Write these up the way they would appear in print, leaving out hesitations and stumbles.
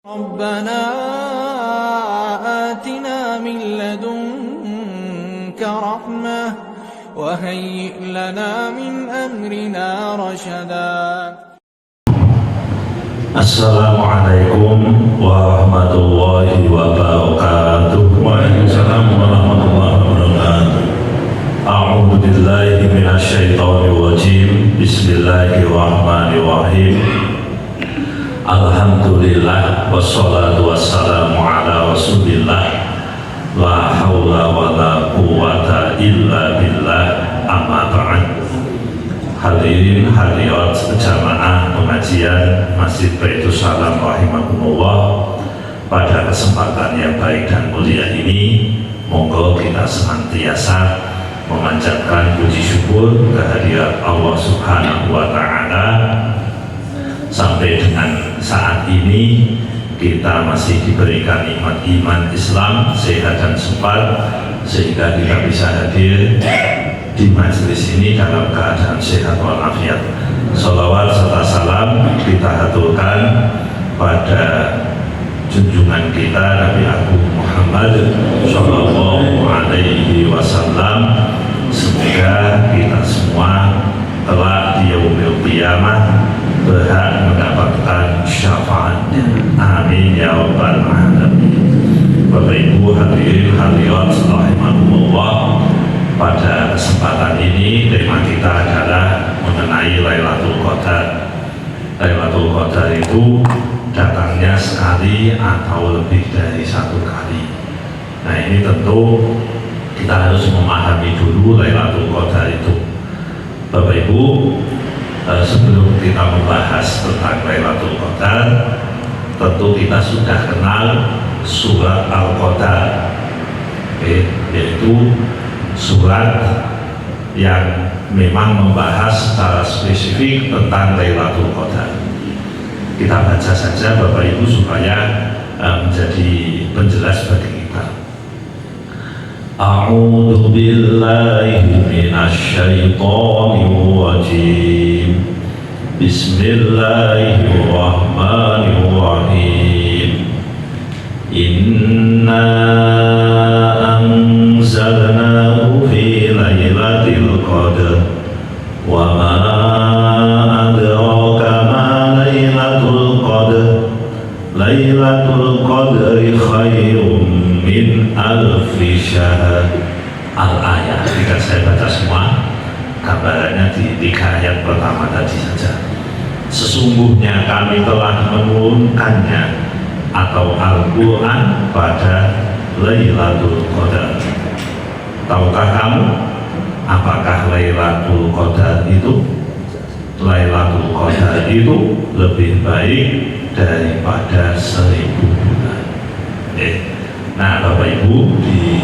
ربنا آتنا من لدنك رحمة وهيئ لنا من أمرنا رشدا. Assalamualaikum warahmatullahi wabarakatuh. Waalaikumsalam warahmatullahi wabarakatuh. A'udzu billahi minasyaitonir rajim. Bismillahirrahmanirrahim. Alhamdulillah wassalatu wassalamu ala Rasulillah. La haula wala quwwata illa billah. Amma ba'd. Hadirin hadirat jamaah pengajian Masjid Baitus Salam rahimakumullah, pada kesempatan yang baik dan mulia ini, monggo kita senantiasa memanjatkan puji syukur kehadirat Allah Subhanahu wa Ta'ala. Sampai dengan saat ini kita masih diberikan nikmat iman Islam, sehat dan sempat, sehingga kita bisa hadir di majelis ini dalam keadaan sehat walafiat. Sholawat serta salam kita haturkan pada junjungan kita Nabi Agung Muhammad Sallallahu Alaihi Wasallam. Semoga kita semua telah di yaumil qiyamah berhak mendapatkan syafaatnya. Amin ya rabbal alamin. Bapak Ibu hadirin hadirat rahimakumullah, pada kesempatan ini tema kita adalah mengenai Lailatul Qadar. Lailatul Qadar itu datangnya sekali atau lebih dari satu kali. Nah, ini tentu kita harus memahami dulu Lailatul Qadar itu. Bapak Ibu, sebelum kita membahas tentang Lailatul Qadar, tentu kita sudah kenal surat Al-Qadar, yaitu surat yang memang membahas secara spesifik tentang Lailatul Qadar. Kita baca saja Bapak Ibu supaya menjadi penjelas bagi kita. A'udzu billahi minasyaitonir rajim. Bismillahirrahmanirrahim. Inna anzalnahu fi lailatul qadar wa ma adraka ma lailatul qadar. Lailatul qadri khairum min alfi syahr. Al-ayat, jika saya baca semua gambarannya di 3 ayat pertama tadi saja. Sesungguhnya kami telah menurunkannya atau Al-Quran pada Lailatul Qadar. Tahukah kamu apakah Lailatul Qadar itu? Lailatul Qadar itu lebih baik daripada 1000 bulan. Nah Bapak Ibu, di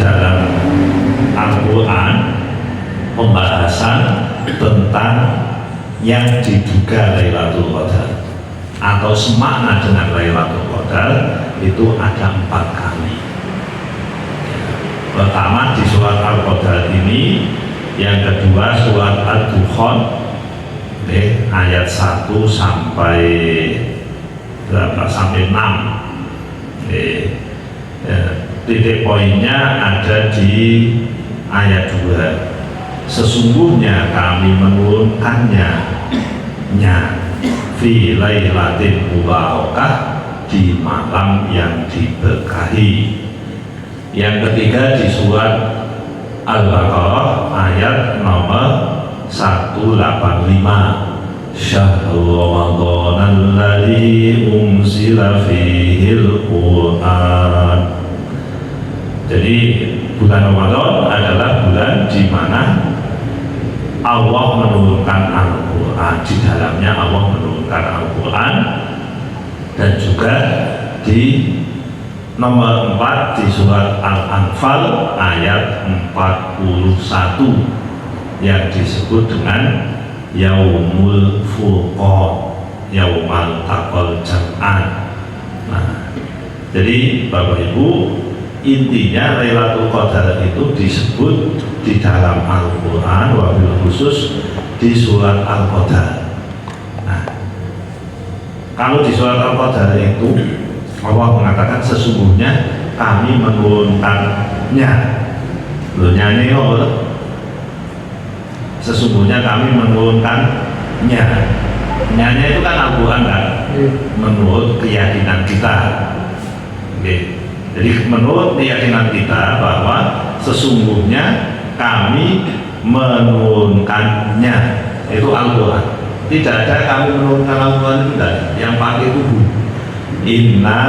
dalam Al-Quran pembahasan tentang yang diduga Lailatul Qadar atau semakna dengan Lailatul Qadar itu ada 4 kali. Pertama di surat Al-Qadar ini, yang kedua surat Ad-Dukhan ayat 1 sampai berapa? Sampai 6. Titik poinnya ada di ayat 2. Sesungguhnya kami menurunkannya fi lailatin mubarakah, di malam yang diberkahi. Yang ketiga di surat Al-Baqarah ayat nomor 185. Syahrul Ramadan alladzi unzila fihil Qur'an. Jadi bulan Ramadan adalah bulan di mana Allah menurunkan Al-Quran. Di dalamnya Allah menurunkan Al-Quran. Dan juga di nomor 4 di surat Al-Anfal ayat 41 yang disebut dengan Yaumul Furqan, Yaumal Taqal Jam'an. Nah, jadi Bapak Ibu, intinya Lailatul Qadar itu disebut di dalam Al-Quran, wabil khusus di surat Al-Qadar. Nah, Kalau di surat Al-Qadar itu Allah mengatakan sesungguhnya kami menurunkannya. Loh, nyanyi apa? Sesungguhnya kami menurunkannya. Nyanyi itu kan Al-Quran kan? Menurut keyakinan kita. Oke. Jadi menurut keyakinan kita bahwa sesungguhnya kami menurunkannya, itu Al-Quran. Tidak ada kami menurunkan Al-Quran itu tidak. Yang pakai itu hu. Inna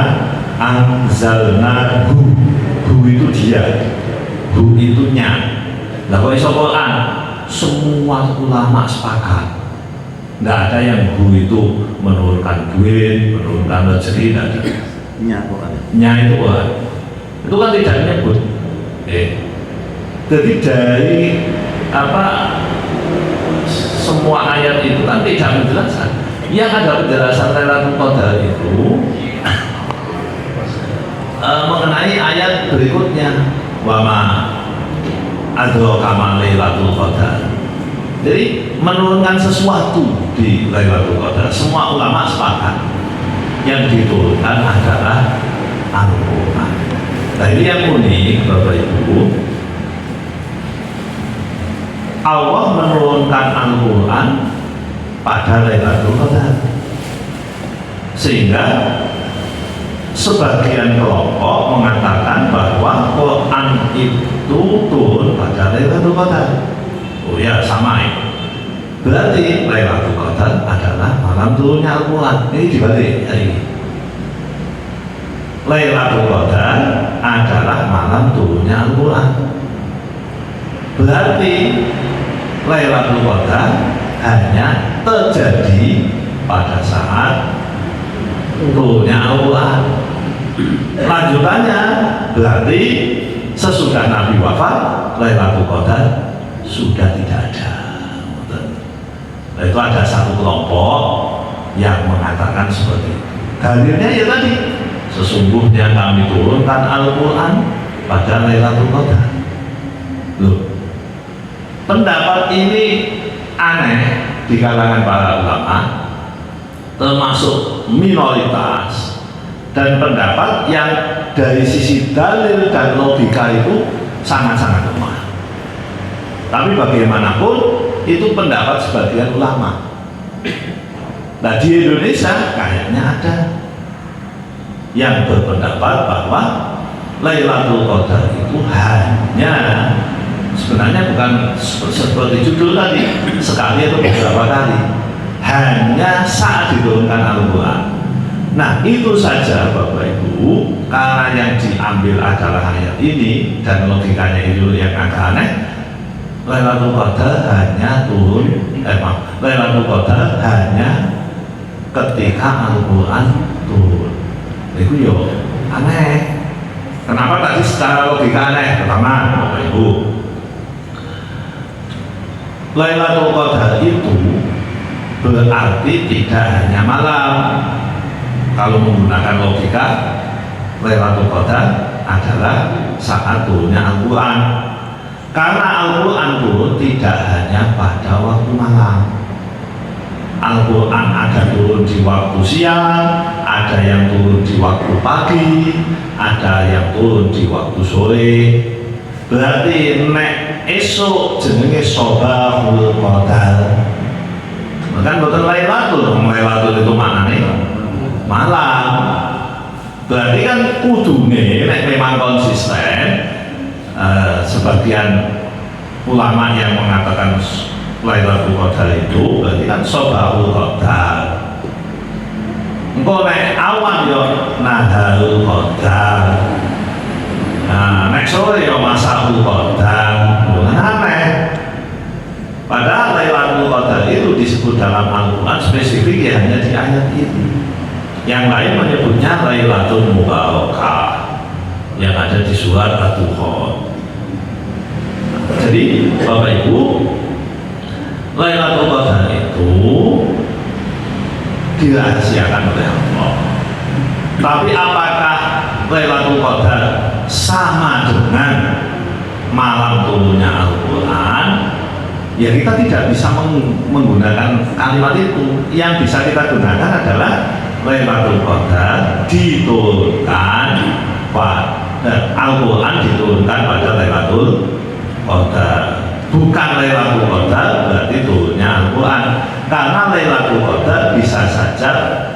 anzalnahu. Hu itu dia. Hu itu nya. Nah kalau iso Quran, semua ulama sepakat. Nggak ada yang hu itu menurunkan duit, menurunkan rezeki, tidak ada. Nya itu Quran. Itu kan tidak menyebut. Jadi dari semua ayat itu kan tidak menjelaskan. Yang ada penjelasan Lailatul Qadar itu mengenai ayat berikutnya, wama adraka ma Lailatul Qadar. Jadi menurunkan sesuatu di Lailatul Qadar, semua ulama sepakat yang diturunkan adalah Al-Quran. Nah ini yang unik Bapak Ibu, Allah menurunkan Al-Quran pada Lailatul Qadar, sehingga sebagian kelompok mengatakan bahwa Quran itu turun pada Lailatul Qadar. Oh ya, sama ya. Berarti Lailatul Qadar adalah malam turunnya Al-Quran. Ini dibalik hari ini. Lailatul Qadar adalah malam turunnya Al-Quran. Berarti Lailatul Qadar hanya terjadi pada saat turunnya Al-Quran. Lanjutannya berarti sesudah Nabi wafat, Lailatul Qadar sudah tidak ada. Nah, itu ada satu kelompok yang mengatakan seperti itu. Dalilnya ya tadi, sesungguhnya kami turunkan Al-Quran pada Lailatul Qadar. Loh, pendapat ini aneh di kalangan para ulama, termasuk minoritas, dan pendapat yang dari sisi dalil dan logika itu sangat-sangat lemah. Tapi bagaimanapun itu pendapat sebagian ulama. Nah di Indonesia kayaknya ada yang berpendapat bahwa Lailatul Qadar itu hanya, sebenarnya bukan seperti judul tadi, sekali atau beberapa kali, hanya saat diturunkan Al-Quran. Nah itu saja Bapak Ibu, karena yang diambil adalah ayat ini dan logikanya itu yang agak aneh. Lailatul Qadar hanya turun, Lailatul Qadar hanya ketika Al-Quran turun. Itu yo aneh. Kenapa tadi secara logika aneh? Pertama, Bapak Ibu, Lailatul Qadar itu berarti tidak hanya malam. Kalau menggunakan logika, Lailatul Qadar adalah saat turunnya Al-Quran. Karena Al-Quran turun tidak hanya pada waktu malam. Al-Quran ada turun di waktu siang, ada yang turun di waktu pagi, ada yang turun di waktu sore. Berarti nek esok jenenge Sobahul Qadar. Bukan betul Lailatul, Lailatul itu maknanya malam. Berarti kan kudune nek memang konsisten. Sebagian ulama yang mengatakan Lailatul Qadar itu berarti kan Sobahul Qadar. Engkau nek awan yo Naharul Qadar. Nah, nek sore yo Masahul Qadar. Aneh. Padahal Lailatul Qadar itu disebut dalam Al-Quran spesifik ya hanya di ayat ini. Yang lain menyebutnya Lailatul Mubarakah yang ada di surat Ad-Dukhan. Jadi Bapak Ibu, Lailatul Qadar itu dirahasiakan oleh Allah. Tapi apakah Lailatul Qadar sama dengan malam turunnya Al-Quran? Ya kita tidak bisa menggunakan kalimat itu. Yang bisa kita gunakan adalah Lailatul Qadar diturunkan Al-Quran diturunkan pada Lailatul Qadar. Bukan Lailatul Qadar berarti turunnya Al-Quran, karena Lailatul Qadar bisa saja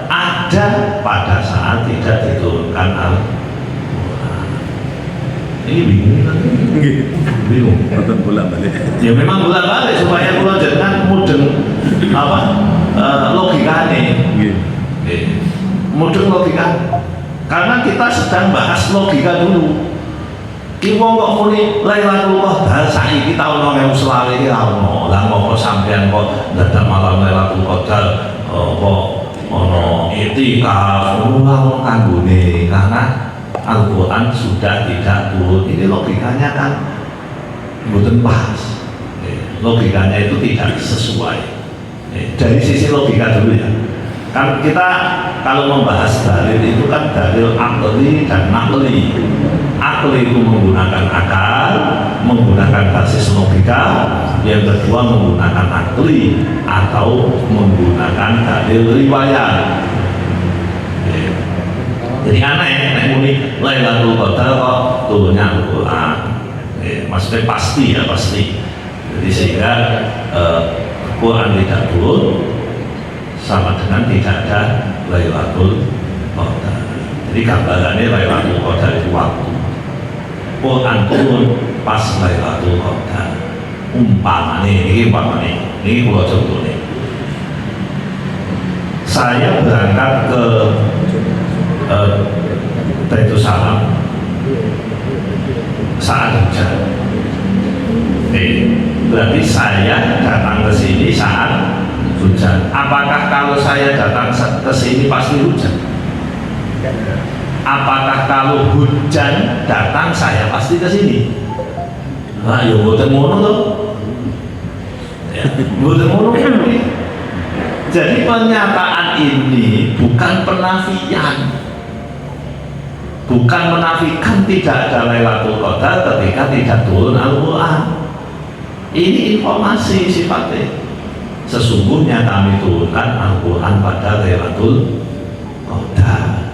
ada pada saat tidak diturunkan Al-Quran. Ini bingung kan? Bingung. Nonton bola balik. Ya memang bolak balik supaya kalau jangan mudeng logikanya. Mudeng logika. Karena kita sedang bahas logika dulu. Ki wong kok muni Lailatul Qadar saiki taun 2020 iki ra ono. Lah kok sampean kok dadak malam Lailatul Qadar kok ono itikaf ulang kanggone, karena Al-Quran sudah tidak turun. Ini logikanya kan mboten pas. Logikanya itu tidak sesuai. Dari sisi logika dulu ya. Kan kita kalau membahas dalil itu kan dalil akli dan nakli. Akli itu menggunakan akal, menggunakan basis logika. Yang kedua menggunakan akli atau menggunakan dalil riwayat. Jadi aneh, nek muni Lailatul Qadar kok turunnya Al-Quran. Maksudnya pasti ya, pasti. Jadi sehingga Quran tidak turun sama dengan tidak ada Lailatul Qadar. Jadi gambarannya Lailatul Qadar itu waktu. Quran turun pas Lailatul Qadar. Umpamanya, ini kalau contohnya. Saya berangkat ke Baitul Salam saat hujan. Berarti saya datang ke sini saat hujan. Apakah kalau saya datang ke sini pasti hujan? Apakah kalau hujan datang saya pasti ke sini? Nah, ya mboten ngono to. Ya, mboten ngono. Jadi pernyataan ini bukan penafian. Bukan menafikan tidak ada Lailatul Qadar ketika tidak turun Al-Quran. Ini informasi sifatnya. Sesungguhnya kami turunkan Al-Quran pada Lailatul Qadar.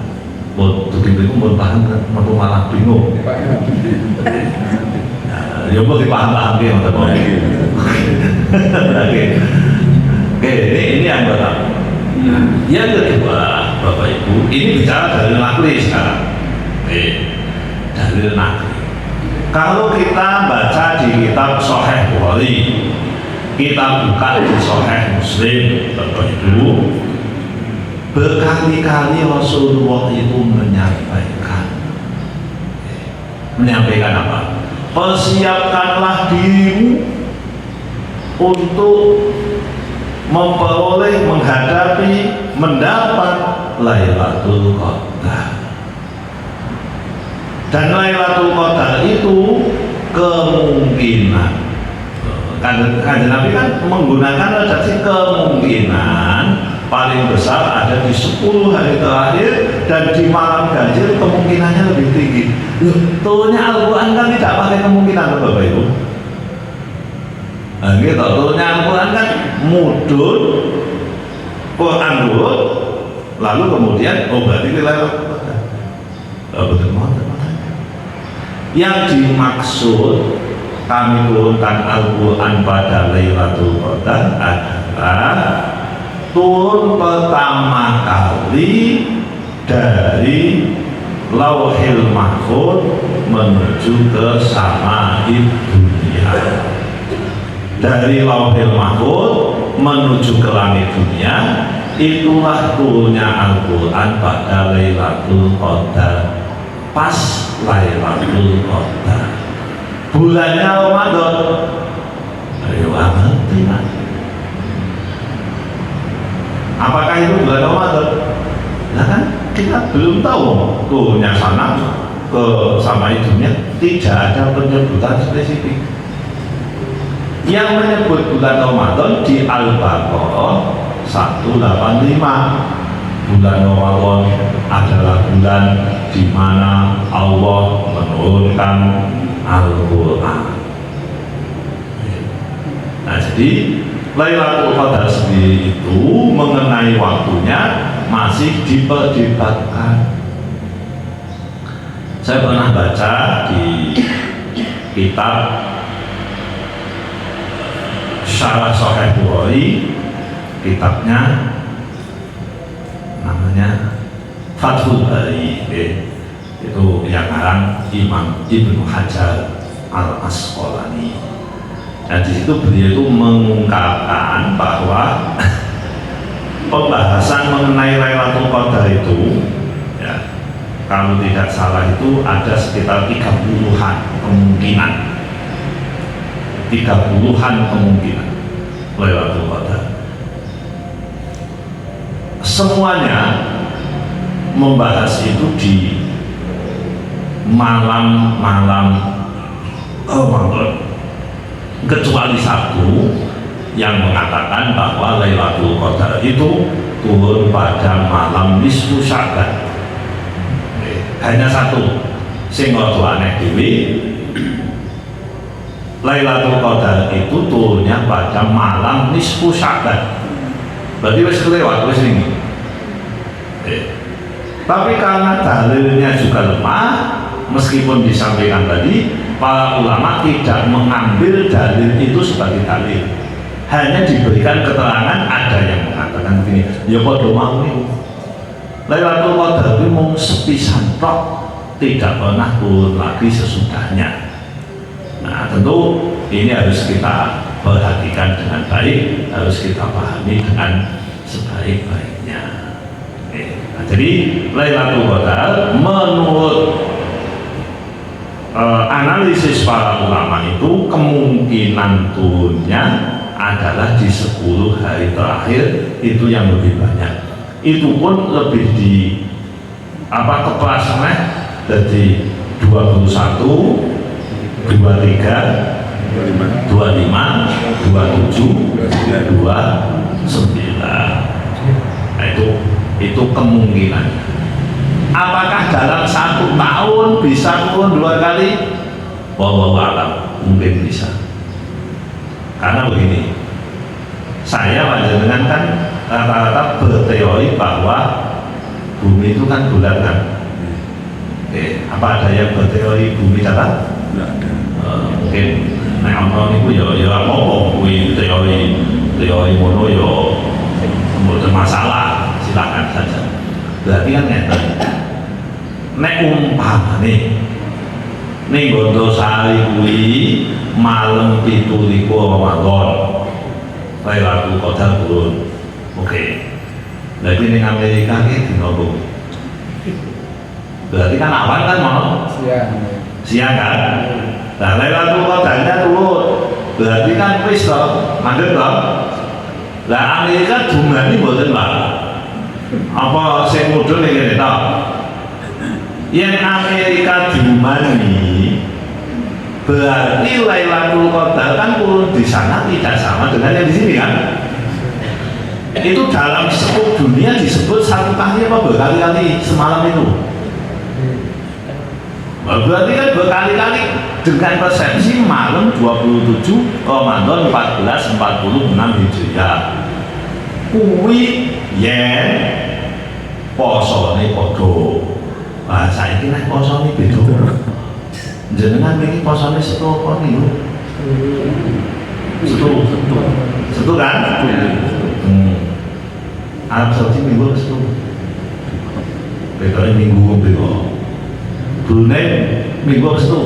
Begitu mau paham, mau malah bingung. Ya boleh dipaham-paham yang terbaik. Oke, ini yang pertama. Yang kedua, Bapak Ibu, ini bicara dari nakli sekarang. Dalil nakli. Kalau kita baca di kitab Sahih Bukhari, kita buka di Sahih Muslim, Bapak Ibu, berkali-kali Rasulullah itu menyampaikan apa? Persiapkanlah dirimu untuk memperoleh, menghadapi, mendapat Lailatul Qadar. Dan Lailatul Qadar itu kemungkinan. Kanjeng Nabi kan menggunakan redaksi kemungkinan paling besar ada di 10 hari terakhir, dan di malam ganjil kemungkinannya lebih tinggi. Turunnya Al-Quran kan tidak pakai kemungkinan, Bapak Ibu. Nah, gitu, turunnya Al-Quran kan mudun, Quran turun, lalu kemudian berarti Lailatul Qadar. Betul. Yang dimaksud kami turunkan Al-Quran pada Lailatul Qadar adalah turun pertama kali dari Lauhil Mahfuz menuju ke Sama'id dunia. Dari Lauhil Mahfuz menuju ke langit dunia, itulah turunnya Al-Quran pada Lailatul Qadar. Pas Lailatul Qadar. Bulannya Ramadan. Ayo ngerti, Mas. Apakah itu bulan Ramadan? Nah kan kita belum tahu turunnya sana ke Sama'id dunia, tidak ada penyebutan spesifik. Yang menyebut bulan Ramadan di Al-Baqarah 185. Bulan Ramadan adalah bulan di mana Allah menurunkan Al-Quran. Nah, jadi Lailatul Qadar sendiri itu mengenai waktunya masih diperdebatkan. Saya pernah baca di kitab Syarah Sahih Bukhari, kitabnya namanya Fathul Bari, itu yang ngarang Imam Ibnu Hajar Al-Asqalani. Nah, di situ beliau itu mengungkapkan bahwa pembahasan mengenai Lailatul Qadar itu, ya, kalau tidak salah itu ada sekitar 30-an kemungkinan, 30-an kemungkinan Lailatul Qadar. Semuanya membahas itu di malam-malam Ramadan, kecuali satu yang mengatakan bahwa Lailatul Qadar itu turun pada malam nisfu Sya'ban. Hanya satu sing rada aneh dhewe, Lailatul Qadar itu turunnya pada malam nisfu Sya'ban. Berarti wis kelewat, wis ini. Tapi karena dalilnya juga lemah, meskipun disampaikan tadi, para ulama tidak mengambil dalil itu sebagai dalil, hanya diberikan keterangan. Ada yang mengatakan begini, ya padha mau niku Lailatul Qadar itu mau sepisan tok, tidak pernah turun lagi sesudahnya. Nah, tentu ini harus kita perhatikan dengan baik, harus kita pahami dengan sebaik-baiknya. Nah, jadi Lailatul Qadar menurut analisis para ulama itu kemungkinan turunnya adalah di 10 hari terakhir, itu yang lebih banyak. Itu pun lebih di keprasnya jadi 21, 23, 25, 27, 29. Nah, itu kemungkinan. Apakah dalam 1 tahun bisa turun 2 kali? Wallahu a'lam, mungkin bisa. Karena begini, saya panjenengan kan rata-rata berteori bahwa bumi itu kan bulat kan. Apa ada yang berteori bumi datar? Mungkin nek ana niku ya apa-apa kuwi teori mono ya mboten masalah, silakan saja. Berarti kan ngeten, nek umpamane ning Gondosari kuwi malam 17 Ramadan Lailatul Qadar turun. Oke. Lagi ning Amerika ki dino apa? Berarti kan awan kan mau siang kan? Nah, Lailatul Qadarnya turun. Berarti kan wis to, mandek to. Lah Amerika jumlahnya mboten Pak. Apa sing mudhun ngene to? Yang Amerika diumani berarti Lailatul Qadar kan turun di sana tidak sama dengan yang di sini kan? Itu dalam seluruh dunia disebut 1 kali apa berkali-kali semalam itu. Berarti kan berkali-kali dengan persepsi malam 27 Ramadan 1446 Hijriah. Kuwi yen posone padha. Lah saiki nek posone beda. Jenengan iki posone setu apa niku? Setu kan? Arab Saudi minggu setu. Beda minggu beda. Brunei minggu setu.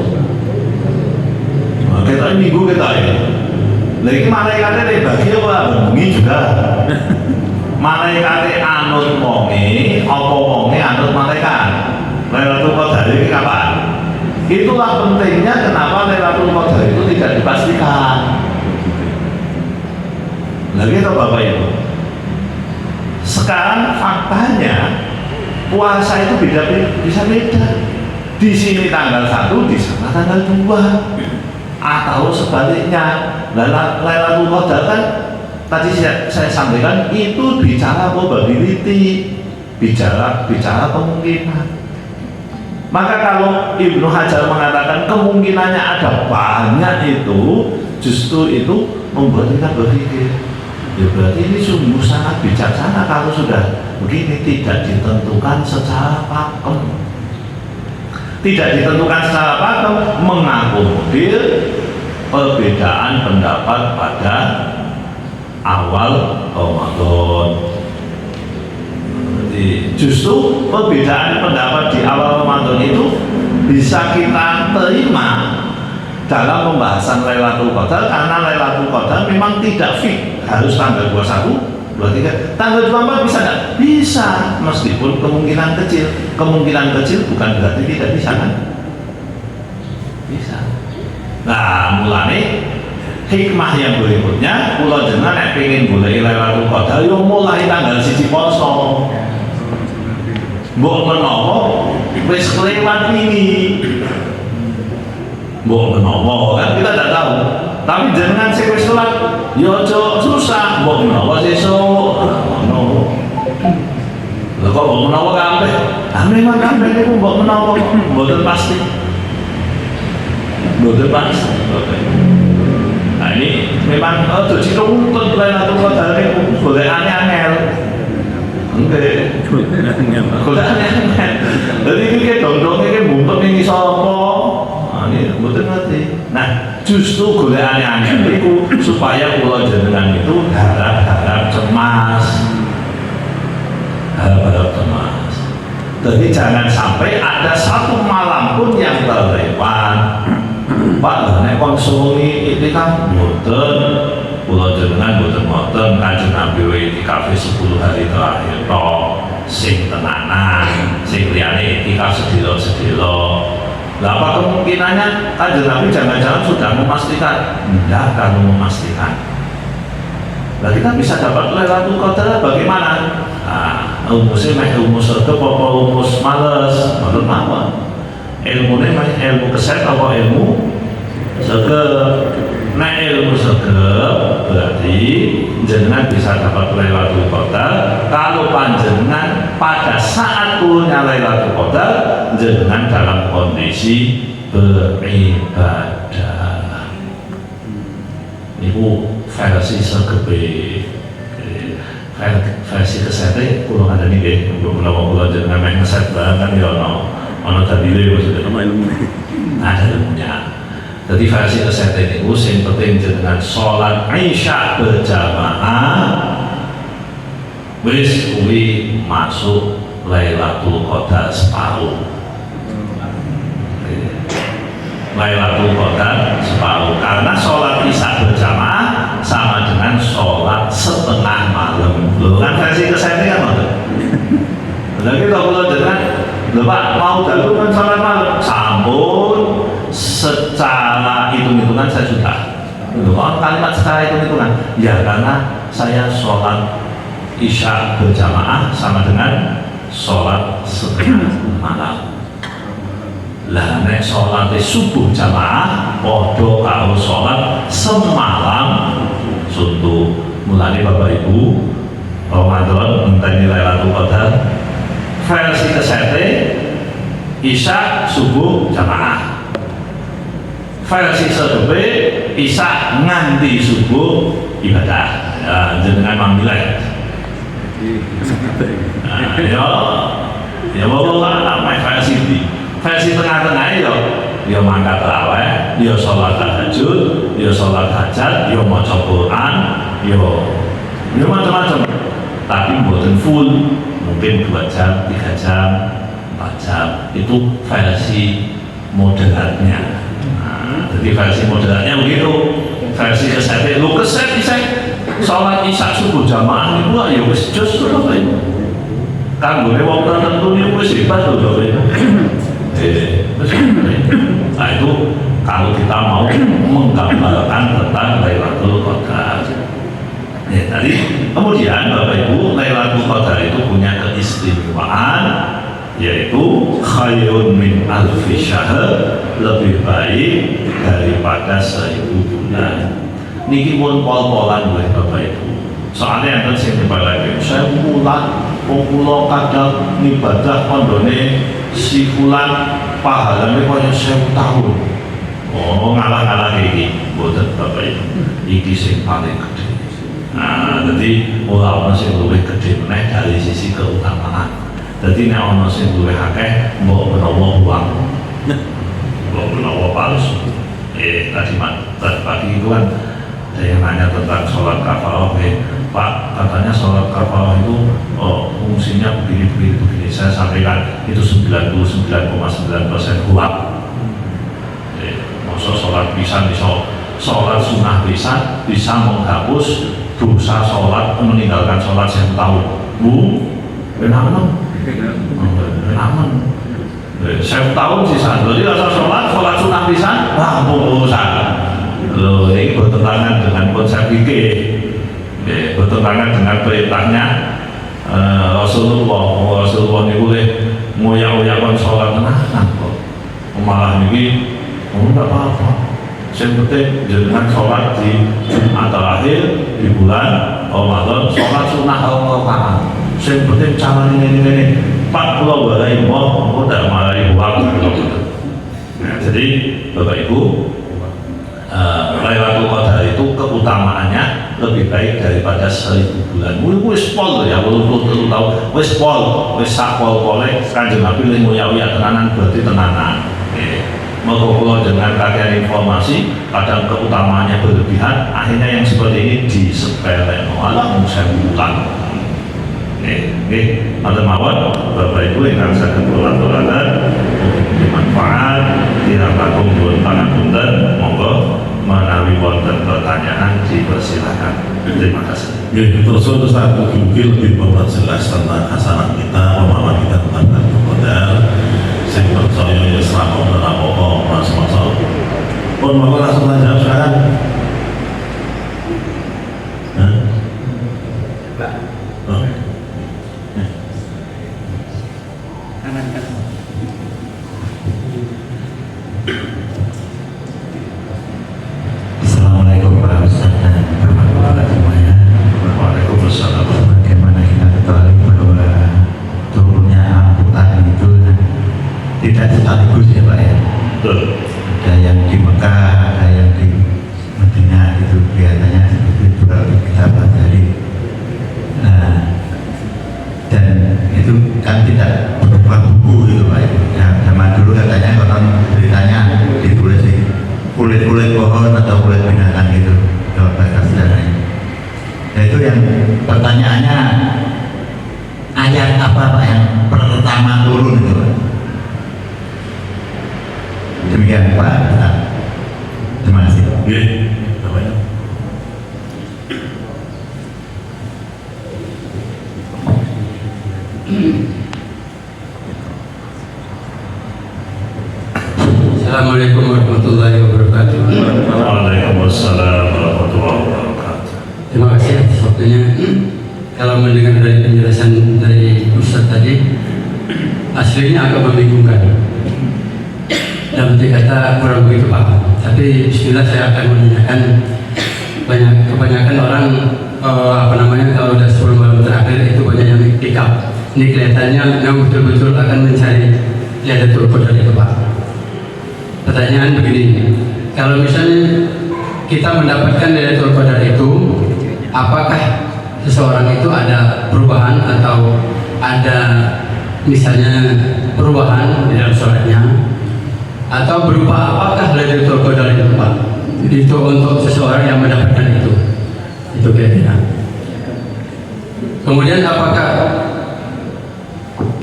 Kita minggu kita ini. Lagi malaikatnya dibagi apa? Bengi juga. Malaikatnya anut wonge, apa wonge anut malaikat. Lailatul Qadar ini kapan? Itulah pentingnya kenapa Lailatul Qadar itu tidak dipastikan. Lagi itu Bapak Ibu. Sekarang faktanya puasa itu bisa beda. Di sini tanggal 1, di sana tanggal 2, atau sebaliknya. Lailatul Qadar kan tadi saya sampaikan itu bicara probability, bicara kemungkinan. Maka kalau Ibnu Hajar mengatakan kemungkinannya ada banyak, itu justru itu membuat kita berpikir, ya berarti ini sungguh sangat bijaksana kalau sudah begini, tidak ditentukan secara pakem. Tidak ditentukan secara pakem, mengakomodir perbedaan pendapat pada awal Ramadan. Jadi justru perbedaan pendapat di awal Ramadan itu bisa kita terima dalam pembahasan Lailatul Qadar, karena Lailatul Qadar memang tidak fix harus tanggal 21, 23, tanggal 24 bisa nggak? Bisa, meskipun kemungkinan kecil. Kemungkinan kecil bukan berarti tidak bisa kan? Bisa. Nah, mulane hikmah yang berikutnya, kula jenengan nek pengen golek Lailatul Qadar yo mulai tanggal 1 Poso. Mbok menawa wis kelewat ini. Mbok menawa kan kita tidak tahu. Tapi jenengan sing wis telat yo aja susah, mbok menawa sesuk. Ngono. Lha kok mbok menawa kabeh? Ah memang kabeh niku mbok menawa mboten pasti. Mboten pasti. Nah ini memang tujuh rumput Lailatul Qadar niku golekane angel. Enggak. Golekane angel. Dadi iki dondonge iki bumpet ning iso apa? Ah ini mboten ngerti. Nah, justru golekane angel iku supaya kula jenengan itu harap-harap cemas. Harap-harap cemas. Jadi jangan sampai ada satu malam pun yang terlewat. Pak, nek konsumsi itu kan mboten, kula jenengan mboten ngoten, Kanjeng Nabi itikaf 10 hari terakhir tok, sing tenanan, sing liyane itikaf sedilo-sedilo. Lah apa kemungkinannya Kanjeng Nabi jangan-jangan sudah memastikan? Tidak, kalau memastikan. Nah kita bisa dapat Lailatul Qadar bagaimana? Nah, umusnya meh umus sergep apa umus males, menurut apa? Ilmunya meh ilmu keset apa ilmu sergep? Nah ilmu sergep berarti jenengan bisa dapat Lailatul Qadar kalau panjenengan pada saat turunnya Lailatul Qadar jenengan dalam kondisi beribadah. Ibu versi sergepe, versi kesetnya kulo ada nih deh, belum kulo jenengan main keset kan ya ono tadile maksudnya ada ilmunya. Jadi versi kesetnya itu yang penting jenengan sholat Isya berjamaah wis kuwi masuk Lailatul Qadar separuh. Lailatul Qadar separuh karena sholat Isya berjamaah sama dengan sholat setengah malam. Loh kan versi kesetnya kan betul. Lagi kalau jenengan lho Pak mau dulu kan sholat malam sampun secara hitung-hitungan saya sudah. Kalau kalimat secara hitung-hitungan ya karena saya sholat Isya berjamaah sama dengan sholat setengah malam. Lah nek sholat subuh jamaah podo karo sholat semalam suntuk. Mulane Bapak Ibu Ramadan enteni Lailatul Qadar versi kesete Isya subuh jamaah, versi sedebe Isya nganti subuh ibadah. Ya jenengan mamilih. Ya bawa apa versi ini? Versi tengah-tengah ya mangkat tarawih, ya sholat tahajud, ya sholat hajat, ya maca Quran, ya macam-macam. Tapi mboten full, mungkin 2 jam, 3 jam, 4 jam. Itu versi moderatnya. Nah, jadi versi moderatnya begitu. Versi keset, lu keset bisa sholat Isya subuh jamaah itu ya wis jos to Bapak Ibu. Kanggone wong tertentu niku wis hebat lho Bapak Ibu. Nah itu kalau kita mau menggambarkan tentang Lailatul Qadar. Ya, tadi kemudian Bapak Ibu Lailatul Qadar itu punya keistimewaan yaitu khairun min alfi syahr, lebih baik daripada 1000 bulan. Niki pun pol-polan oleh Bapak Ibu. Soalnya yang sing dibalik saya bulan populo kadang ibadah kondone si fulan pahalanya kaya 1000 tahun. Oh ngalah-ngalah iki mboten Bapak Ibu. Iki sing paling gede. Nah, jadi ora ono sing luwih gedhe meneh dari sisi keutamaan. Jadi nek ono sing luwih akeh mbok menawa uang. Mbok menawa palsu. Tadi pagi itu kan ada yang nanya tentang sholat kafalah. Pak, katanya sholat kafalah itu fungsinya begini. Saya sampaikan itu 99,9% kuat. Maksud sholat pisan bisa, sholat sunnah pisan bisa menghapus dosa sholat, meninggalkan sholat 1 tahun. Benar. 1 tahun sisa. Jadi asal sholat sunnah pisan, rampung urusan. Loh, ini bertentangan dengan konsep fikih. Bertentangan dengan perintahnya Rasulullah ini boleh ngoyak-ngoyakan sholat tenanan kok. Malah ini enggak apa-apa. Yang penting jangan sholat di Jumat terakhir di bulan Ramadan, sholat sunnah rakaat. Yang penting cara ini 40 barai mau udah marahi uang. Jadi Bapak Ibu, Lailatul Qadar itu keutamaannya lebih baik daripada 1000 bulan. Wis pol ya, 80 tahun. Wis pol, wis sakpol pole Kanjeng Nabi ning uya-uya tenanan berarti tenanan. Maka kalau dengan kajian informasi kadang keutamaannya berlebihan, akhirnya yang seperti ini disepelekan. Malah saya bukan. Ada mawar Bapak Ibu yang saya ketulan-tulanan bermanfaat, tidak takut tangan punten, monggo menawi wonten pertanyaan dipersilakan. Terima kasih. Terus satu mungkin lebih memperjelas tentang hasanah kita, pemahaman kita tentang Lailatul Qadar. Saya percaya ya selama beberapa pokok masa-masa. Pun monggo langsung aja silakan. Assalamualaikum warahmatullahi wabarakatuh semuanya. Waalaikumsalam. Bagaimana kita ketahui bahwa turunnya Al-Quran itu tidak sekaligus ya Pak ya. Betul. Ada yang di Mekah, ada yang di Madinah, itu kelihatannya seperti itu kalau kita pelajari. Nah, dan itu kan tidak berupa buku gitu Pak ya. Zaman dulu katanya konon beritanya ditulis di kulit-kulit pohon atau kulit binatang gitu, kalau bahasa sejarahnya. Nah itu yang pertanyaannya, ayat apa Pak yang pertama turun itu Pak? Demikian Pak. Terima kasih. Assalamualaikum warahmatullahi wabarakatuh. Waalaikumsalam warahmatullahi wabarakatuh. Terima kasih atas waktunya. Kalau mendengar dari penjelasan dari Ustadz tadi, aslinya agak membingungkan. Dalam kata kurang begitu paham. Tapi bismillah saya akan menanyakan, kebanyakan orang kalau udah 10 malam terakhir itu banyak yang pick up. Ini kelihatannya memang betul-betul akan mencari Lailatul Qadar itu Pak. Pertanyaan begini, kalau misalnya kita mendapatkan Lailatul Qadar itu, apakah seseorang itu ada perubahan atau ada misalnya perubahan di dalam sholatnya, atau berupa apakah Lailatul Qadar itu Pak? Itu untuk seseorang yang mendapatkan itu kira-kira. Kemudian apakah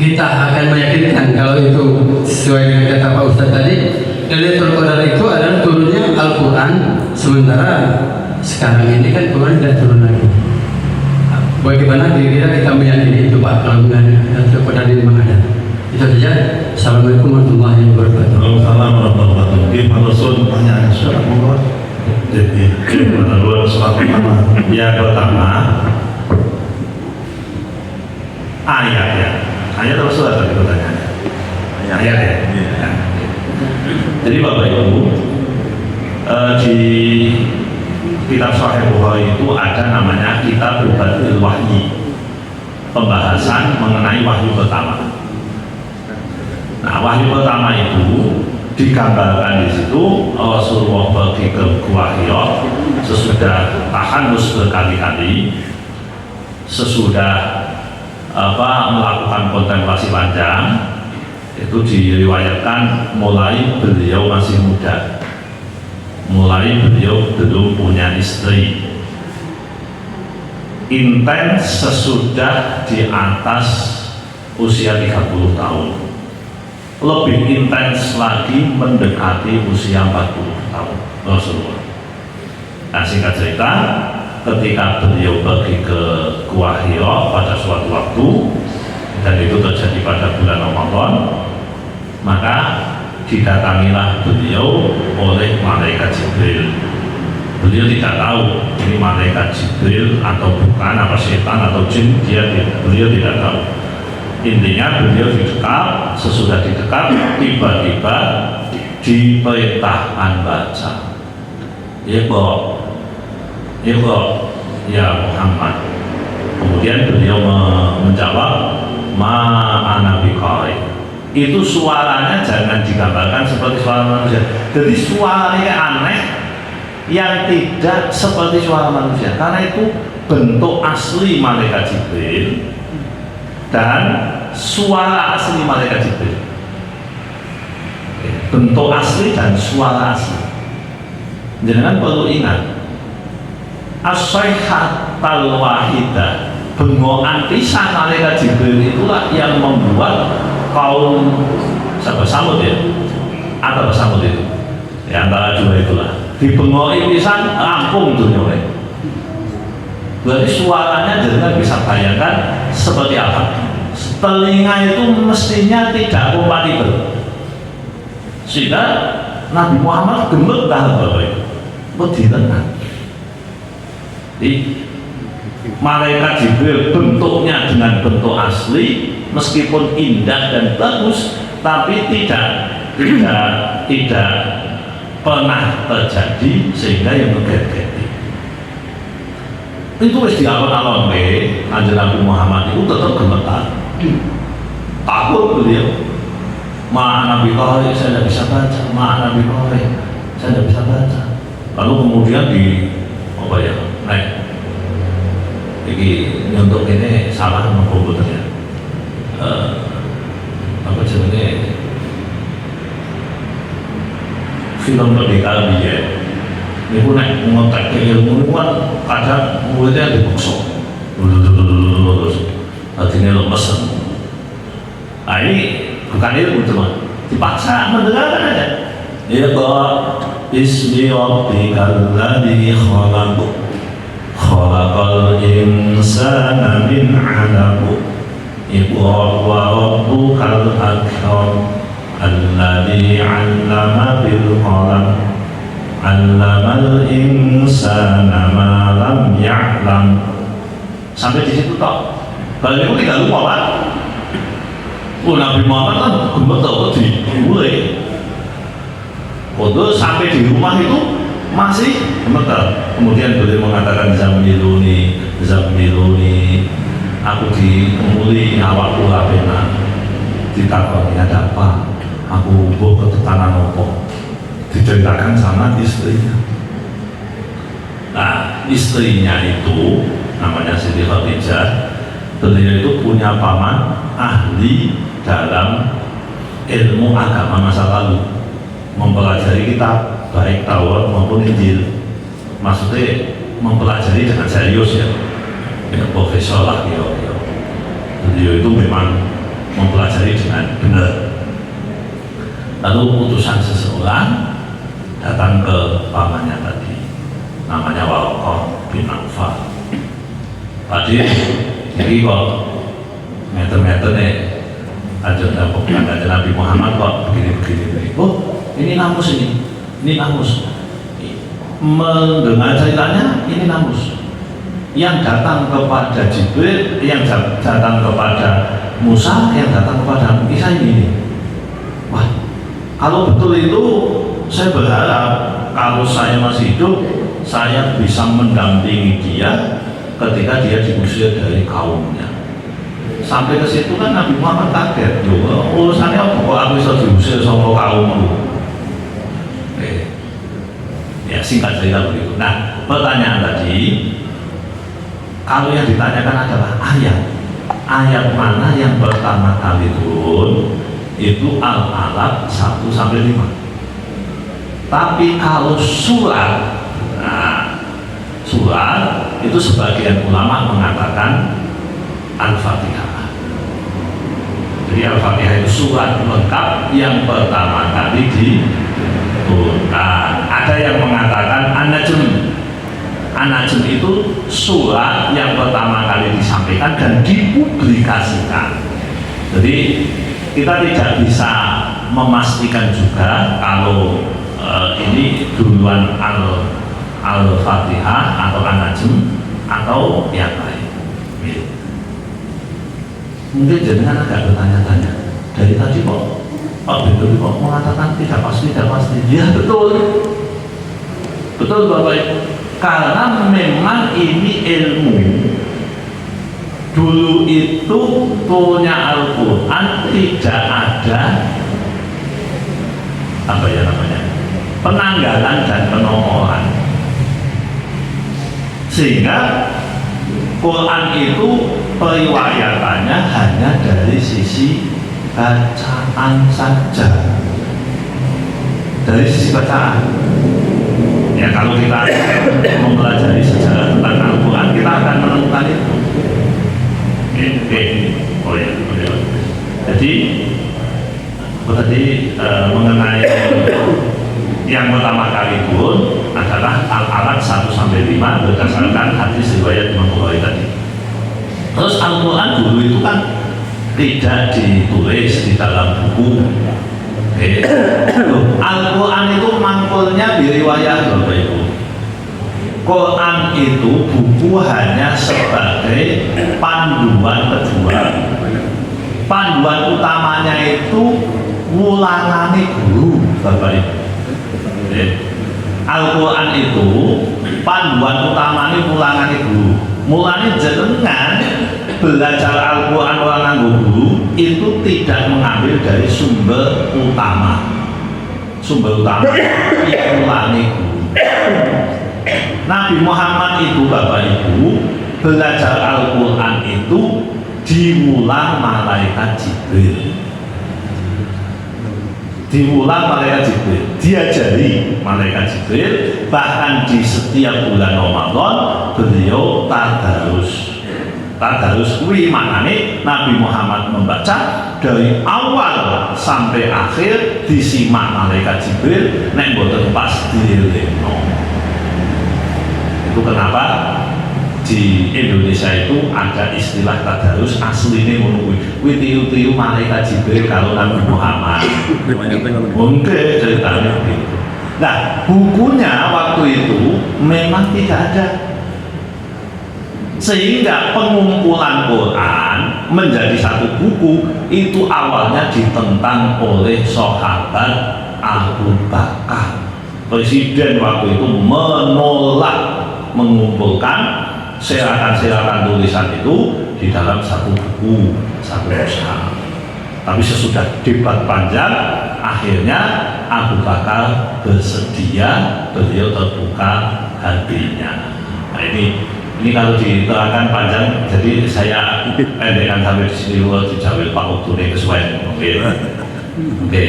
kita akan meyakinkan kalau itu sesuai dengan kata Pak Ustadz tadi, Lailatul Qadar itu adalah turunnya Al-Quran, sementara sekarang ini kan Quran tidak turun lagi. Bagaimana kira-kira kita meyakini itu Pak, kalau Lailatul Qadar ini memang ada? Itu saja. Assalamualaikum warahmatullahi wabarakatuh. Waalaikumsalam warahmatullahi wabarakatuh. Gimana Rasul pertanyaan surat monggo. Jadi menurut surat pertama. Yang pertama ayat ya. Ayat atau surat tadi pertanyaannya? Ayat ya. Jadi Bapak Ibu, di kitab Sahih Bukhari itu ada namanya kitab Badil Wahyi, pembahasan mengenai wahyu pertama. Nah, wahyu pertama itu digambarkan di situ Rasulullah pergi ke Gua Hira sesudah tahanus berkali-kali, sesudah melakukan kontemplasi panjang. Itu diriwayatkan mulai beliau masih muda, mulai beliau belum punya istri, intens sesudah di atas usia 30 tahun, lebih intens lagi mendekati usia 40 tahun Rasulullah. Nah, singkat cerita, ketika beliau pergi ke Gua Hira pada suatu waktu, dan itu terjadi pada bulan Ramadan, maka didatangilah beliau oleh malaikat Jibril. Beliau tidak tahu ini malaikat Jibril atau bukan, apa setan atau jin, beliau tidak tahu. Intinya beliau didekat, sesudah didekat tiba-tiba diperintahkan baca Iqra ya Muhammad. Kemudian beliau menjawab, ma ana biqari. Itu suaranya jangan digambarkan seperti suara manusia. Jadi suaranya aneh yang tidak seperti suara manusia, karena itu bentuk asli malaikat Jibril dan suara asli malaikat Jibril. Bentuk asli dan suara asli. Jangan perlu ingat, as-sayhatal wahidah, bengokan pisan malaikat Jibril itulah yang membuat kaum Samud ya, atau Samud itu, ya, antara dua itulah dibengoi pisan rampung dunia. Berarti suaranya jangan bisa bayangkan seperti apa. Telinga itu mestinya tidak kompatibel, sehingga Nabi Muhammad gemetar bahwa itu bedirengan. Malaikat Jibril bentuknya dengan bentuk asli, meskipun indah dan bagus, tapi tidak pernah terjadi sehingga yang bergeti. Itu wis dialon-alon Kanjeng Nabi Muhammad itu tetap gemetar. Takut beliau. Ma Nabi Qari, saya tidak bisa baca. Ma Nabi Qari, saya tidak bisa baca. Lalu kemudian naik. Jadi untuk ini salah komputernya. Apa jenisnya? Film Merdeka Biaya. Ini pun naik mengotak ilmu itu kan kadang mulutnya dibokso. Artinya lemes. Nah, ini bukan ilmu teman, dipaksa mendengarkan aja. Iqra bismi rabbikal ladzi khalaq, khalaqal insana min 'alaq, iqra wa rabbukal akram, alladzi 'allama bil qalam, 'allamal insana ma lam ya'lam. Sampai di situ toh. Kalau itu tidak lupa Pak. Nabi Muhammad kan gemetar dimulai. Waktu sampai di rumah itu masih gemetar. Kemudian beliau mengatakan zamiluni, aku dimuli awakku lapena. Ditakoni ada apa? Aku buah ketekanan opo. Diceritakan sama istrinya. Nah, istrinya itu namanya Siti Khadijah. Beliau itu punya paman ahli dalam ilmu agama masa lalu, mempelajari kitab baik Taurat maupun Injil. Maksudnya mempelajari dengan serius ya, profesor lah kira-kira. Beliau itu memang mempelajari dengan benar. Lalu utusan seseorang datang ke pamannya tadi, namanya Waraqah bin Nawfal. Tadi jadi kok meter-meter nih ajar Nabi Muhammad kok begini. Oh, ini namus ini namus. Mendengar ceritanya ini namus. Yang datang kepada Jibril, yang datang kepada Musa, yang datang kepada Isa ini. Wah, kalau betul itu saya berharap kalau saya masih hidup, saya bisa mendampingi dia ketika dia diusir dari kaumnya. Sampai ke situ kan Nabi Muhammad kaget, urusannya apa kok aku bisa diusir sama kaumku? singkat cerita begitu. Nah, pertanyaan tadi, kalau yang ditanyakan adalah ayat mana yang pertama kali turun, itu Al-Alaq 1-5. Tapi kalau surat, surat itu sebagian ulama mengatakan Al-Fatihah. Jadi Al-Fatihah itu surat lengkap yang pertama kali diturunkan. Ada yang mengatakan An-Najm. An-Najm itu surat yang pertama kali disampaikan dan dipublikasikan. Jadi kita tidak bisa memastikan juga kalau ini duluan Al-Fatihah atau An-Najm atau yang lain. Mungkin jenengan agak bertanya-tanya, dari tadi kok Pak Betul kok mengatakan tidak pasti. Ya betul Bapak Ibu, karena memang ini ilmu. Dulu itu punya Al-Quran tidak ada penanggalan dan penomoran, sehingga Quran itu periwayatannya hanya dari sisi bacaan saja, dari sisi bacaan. Ya, kalau kita mempelajari sejarah tentang Al-Quran, kita akan menemukan itu. Jadi mengenai yang pertama kali pun adalah Al-Alaq 1-5 berdasarkan hadis riwayat Imam Bukhari tadi. Terus Al-Quran dulu itu kan tidak ditulis di dalam buku. Al-Quran itu mangkulnya diriwayat Bapak Ibu. Quran itu buku hanya sebagai panduan kedua. Panduan utamanya itu wulangane guru Bapak Ibu. Al-Quran itu panduan utamanya wulangane guru. Mulanya jenengan belajar Al-Quran orang guru itu tidak mengambil dari sumber utama. Sumber utama wulangane guru. Nabi Muhammad itu Bapak Ibu belajar Al-Quran itu diulang malaikat Jibril. Diajari malaikat Jibril, bahkan di setiap bulan Ramadan beliau tadarus kuwi maknane Nabi Muhammad membaca dari awal sampai akhir disimak malaikat Jibril, nek mboten pas dileno. Itu kenapa di Indonesia itu ada istilah tadarus aslinya ngono kuwi tiu-tiu malaikat Jibril kalau Nabi Muhammad. Mungkin ceritanya begitu. Nah, bukunya waktu itu memang tidak ada. Sehingga pengumpulan Quran menjadi satu buku itu awalnya ditentang oleh sahabat Abu Bakar. Presiden waktu itu menolak mengumpulkan serakan tulisan itu di dalam satu buku, satu usaha. Tapi sesudah debat panjang, akhirnya Abu Bakar bersedia, beliau terbuka hatinya. Nah ini kalau diterangkan panjang, jadi saya pendekkan sampai di sini dulu dijawab Pak Uktune kesuwen. Oke.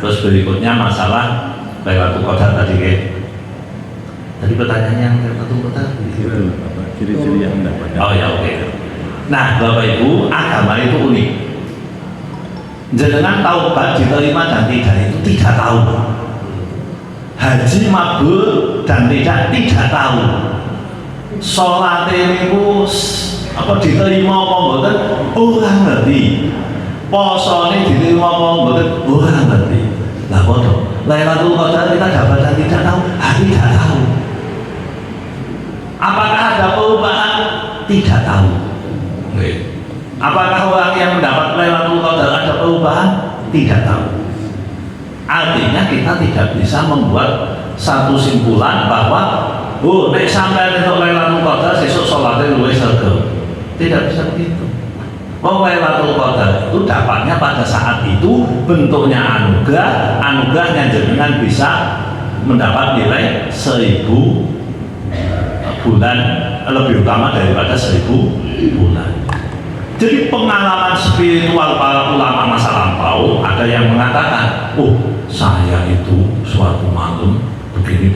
Terus berikutnya masalah Lailatul Qadar tadi Tadi pertanyaannya yang Lailatul Qadar ciri-ciri yang mendapatkan. Oh ya, oke. Nah, Bapak Ibu, agama itu unik. Jenengan taubat diterima dan tidak itu tidak tahu. Haji mabrur dan tidak tahu. Salat niku apa diterima apa mboten ora ngerti. Posone diterima apa mboten ora ngerti. Lah padha Lailatul Qadar kita dapat dan tidak tahu, tidak tahu. Apakah ada perubahan? Tidak tahu. Apakah orang yang mendapat Lailatul Qadar ada perubahan? Tidak tahu. Artinya kita tidak bisa membuat satu simpulan bahwa nek sampai untuk Lailatul Qadar sesuk salatnya luwih sregep. Tidak bisa begitu. Lailatul Qadar itu dapatnya pada saat itu bentuknya anugerah yang jenengan bisa mendapat nilai 1000 bulan, lebih utama daripada 1000 bulan. Jadi pengalaman spiritual para ulama masa lampau, ada yang mengatakan, oh saya itu suatu malam begini,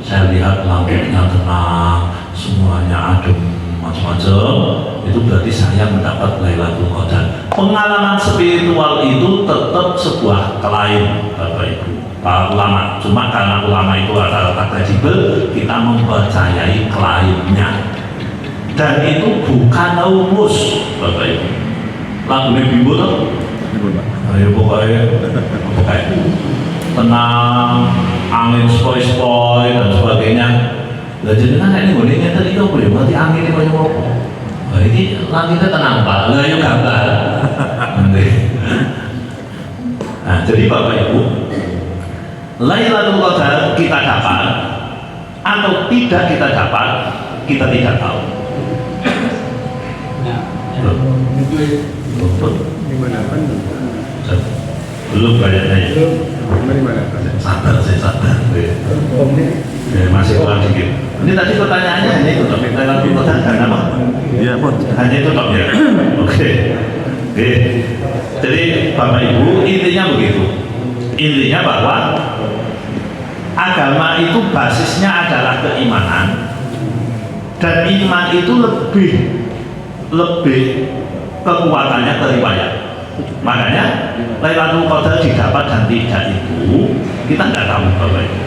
saya lihat langitnya tenang, semuanya adem, macam-macam, itu berarti saya mendapat Lailatul Qadar. Pengalaman spiritual itu tetap sebuah klaim, Bapak Ibu, para ulama. Cuma karena ulama itu rata-rata kredibel, kita mempercayai klaimnya. Dan itu bukan rumus, Bapak Ibu. Lagunya Bimbo tuh, ayo pokoknya tenang, angin spoi-spoi dan sebagainya. Lah jenengan nek nggone ngeten iki opo ya? Berarti angine koyo opo? Lah iki langitnya tenang, Pak. Lah yo gambar. Nah, jadi Bapak Ibu, Lailatul Qadar kita dapat atau tidak kita dapat, kita tidak tahu. Belum kayaknya ya. Sabar, saya sabar. Masih kurang dikit. Ini tadi pertanyaannya hanya itu, tapi Lailatul Qadar karena apa? Iya, hanya itu toh ya. Oke. Jadi Bapak Ibu, intinya begitu. Intinya bahwa agama itu basisnya adalah keimanan, dan iman itu lebih kekuatannya keriwayat. Makanya Lailatul Qadar didapat dan tidak itu kita tidak tahu, Bapak Ibu.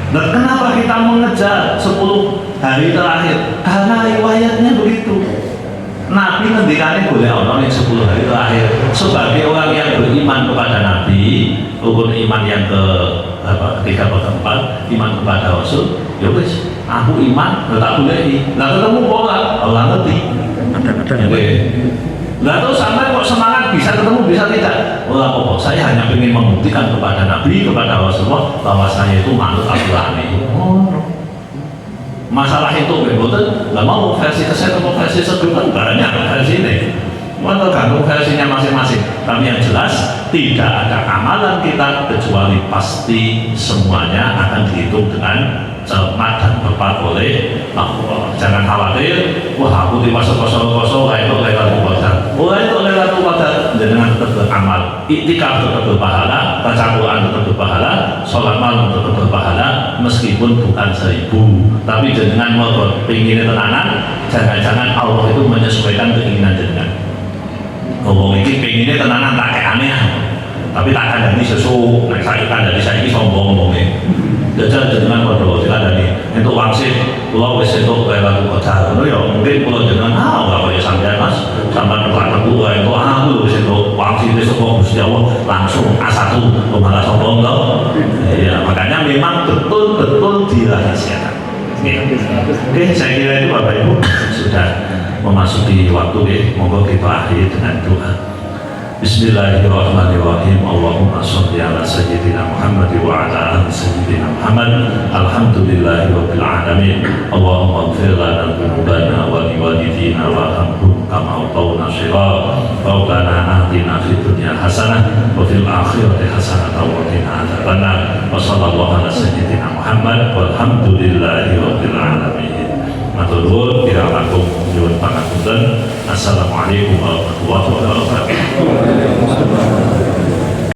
Dan kenapa kita mengejar 10 hari terakhir? Karena riwayatnya begitu. Nabi ngendikane boleh orang yang 10 hari terakhir. Sebagai orang yang beriman kepada Nabi, rukun iman yang ketiga atau keempat, iman kepada Rasul, ya wis, aku iman, tak boleh. Lah ketemu pola, Allah ngerti. Lah terus sampai kok semangat bisa ketemu bisa tidak? Oh apa? Saya hanya ingin membuktikan kepada Nabi, kepada Rasulullah bahwa saya itu manut aturannya. Masalah itu betul, nggak mau versi keset atau versi sebelum banyak versi ini. Tergantung versinya masing-masing. Tapi yang jelas tidak ada amalan kita kecuali pasti semuanya akan dihitung dengan cermat dan tepat oleh Allah. Jangan khawatir, wah aku tiba kosong-kosong, itu Lailatul Qadar. Wah itu Lailatul Qadar, dengan tetap beramal, iktikaf tetap berpahala, baca Quran tetap berpahala, sholat malam tetap berpahala, meskipun bukan 1000. Tapi dengan mau pengen tenanan, jangan-jangan Allah itu menyesuaikan keinginan jenengan. Ngomong ini pengennya tenanan tak kayak aneh, tapi tak ada ini sesuatu. Nah saya kan dari saya ini sombong ngomongnya. Jajal jenengan bodoh, tidak ada nih. Untuk wangsit, pulau wes itu Lailatul Qadar. Ya mungkin pulau jenengan nggak boleh sampai mas, sampai kepada gua itu aku wes itu wangsit itu kok Gusti Allah langsung A1 malah sombong loh. Ya makanya memang betul-betul dirahasiakan. Oke, saya kira itu Bapak Ibu sudah memasuki waktu deh. Moga kita akhiri dengan doa. Bismillahirrahmanirrahim. Allahumma sholli ala sayyidina Muhammad wa ala ali sayyidina Muhammad. Alhamdulillahirabbil alamin. Allahumma ighfir lana dzunubana wa liwalidina warhamhum kama rabbawna shighara. Rabbana atina fid dunya hasanah wa fil akhirati hasanah wa qina adzabannar. Wa sallallahu ala sayyidina Muhammad walhamdulillahirabbil alamin. Matur nuwun pirahakum nyuwun pangapunten. Assalamualaikum warahmatullahi wabarakatuh.